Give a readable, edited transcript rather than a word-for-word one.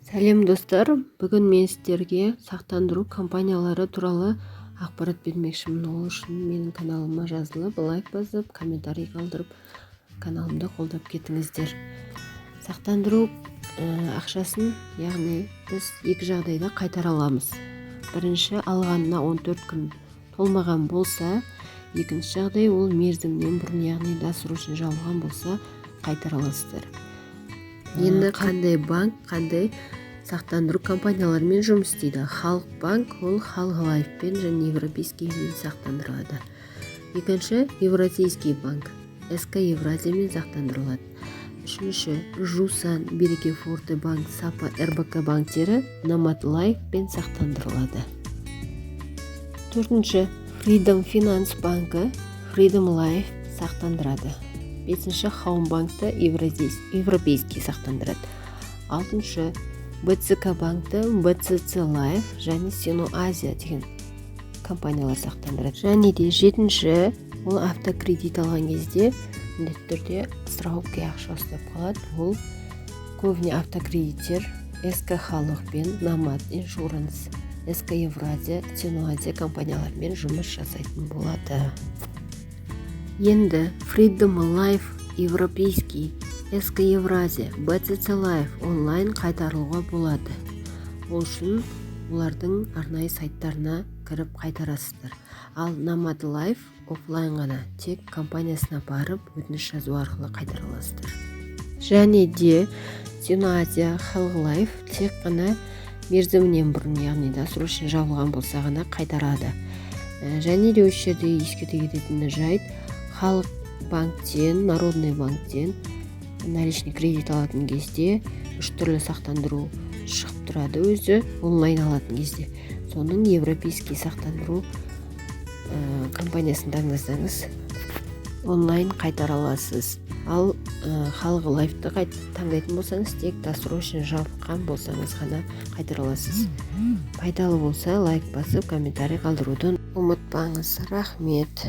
Сәлем достар, бүгін мен сіздерге сақтандыру компаниялары туралы ақпарат бермекшімін. Ол үшін менің каналыма жазылып, лайк басып, комментарий қалдырып, каналымды қолдап кетіңіздер. Сақтандыру ақшасын, яғни біз екі жағдайда қайтара аламыз. Бірінші, алғанына 14 күн толмаған болса, екінші жағдай ол мерзімнен бұрын, яғни досрочно жабылған болса, қайтара аласыздар. Енді қандай банк, қандай сақтандыру компанияларымен жұмыс істейді? Халық банк, ол Халық Лайфпен және Европейскиймен сақтандырылады. Екінші, Евразийский банк, СК Евразиямен сақтандырылады. Үшінші, Жусан, Береке Форте банк, Сапа, РБК банктері Номад Лайфпен сақтандырылады. Төртінші, Freedom Finance банкі Freedom Life сақтандырады. Бесінші, Хаум банкты Европейский сақтандырады. Алтыншы, БЦК банкты БЦЦ Life және Сино Азия деген компаниялар сақтандырады. Және де жетінші, ол автокредит алған кезде міндетті түрде страховка ақша ұстап қалады. Ол көбіне автокредиттер СК Халықпен, Номад Иншуранс, СК Евразия, Сино Азия компаниялармен жұмыс жасайтын болады. Енді Freedom Life Европейский, СК Евразия, БЦЦ Life онлайн қайтарылуға болады. Ол үшін олардың арнайы сайттарына кіріп қайтарасыздар. Ал Номад Life офлайн ғана, тек компаниясына барып өтініш жазу арқылы қайтара аласыздар. Және де Сино Азия, Халық Life тек қана мерзімінен бұрын, яғни досрочно жабылған болса ғана қайтарады. Және де осы жерде ескерте кететін жайт, Халық банктен, Народный банктен наличный кредит алатын кезде үш түрлі сақтандыру шығып тұрады өзі, онлайн алатын кезде. Соның Европейский сақтандыру компаниясын таңдасаңыз онлайн қайтара аласыз. Ал Халық Лайфты таңдайтын болсаңыз, тек досрочно жабылған болсаңыз ғана қайтара аласыз. Пайдалы болса лайк басып, комментарий қалдыруды ұмытпаңыз. Рахмет.